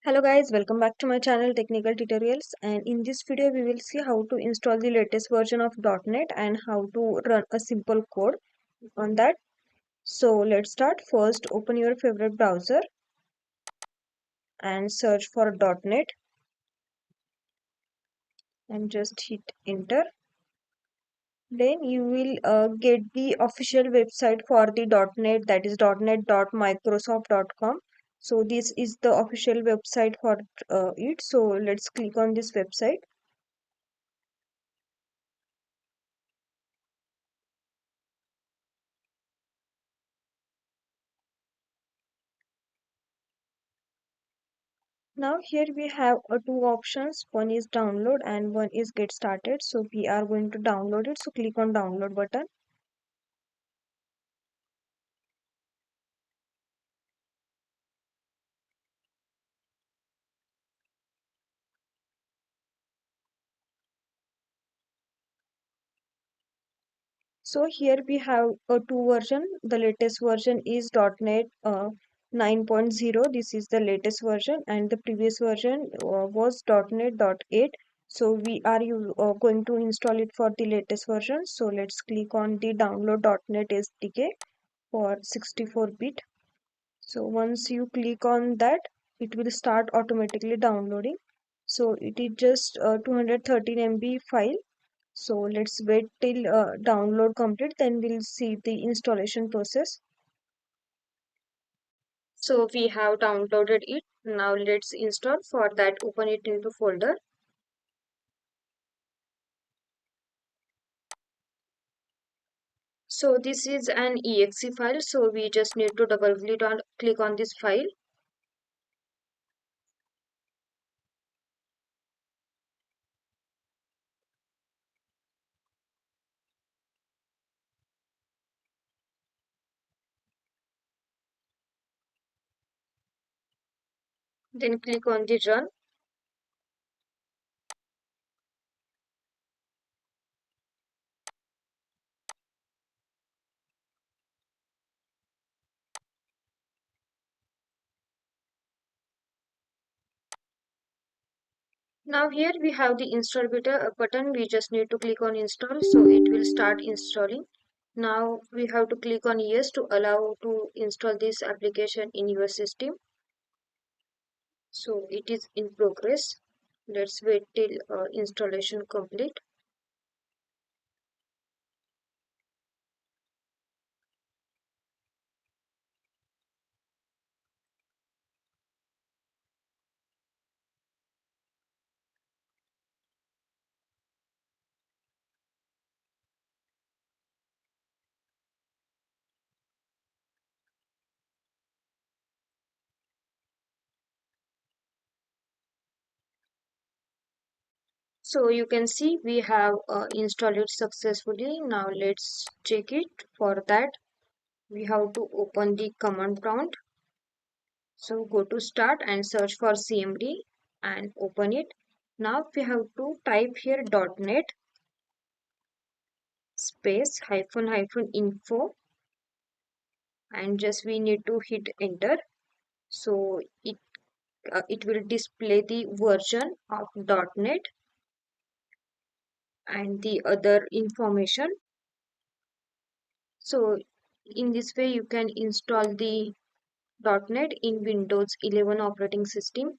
Hello guys, welcome back to my channel Technical Tutorials, and in this video we will see how to install the latest version of .NET and how to run a simple code on that. So let's start. First open your favorite browser and search for .NET and just hit enter. Then you will get the official website for the .NET, that is .NET.microsoft.com. So this is the official website for it. So let's click on this website. Now here we have two options. One is download and one is get started. So we are going to download it. So click on download button. So here we have a two version. The latest version is .NET 9.0. This is the latest version, and the previous version was .NET 8. So we are going to install it for the latest version. So let's click on the download .NET SDK for 64-bit. So once you click on that, it will start automatically downloading. So it is just 213 MB file. So let's wait till download complete, then we'll see the installation process. So we have downloaded it. Now let's install. For that, open it into folder. So this is an exe file. So we just need to double click on this file. Then click on the run. Now here we have the install button. We just need to click on install, so it will start installing. Now we have to click on yes to allow to install this application in your system. So it is in progress. Let's wait till installation complete. So you can see we have installed it successfully. Now let's check it. For that, we have to open the command prompt. So go to start and search for CMD and open it. Now we have to type here .NET space hyphen hyphen info, and just we need to hit enter. So it will display the version of .NET and the other information. So in this way you can install the .NET in Windows 11 operating system.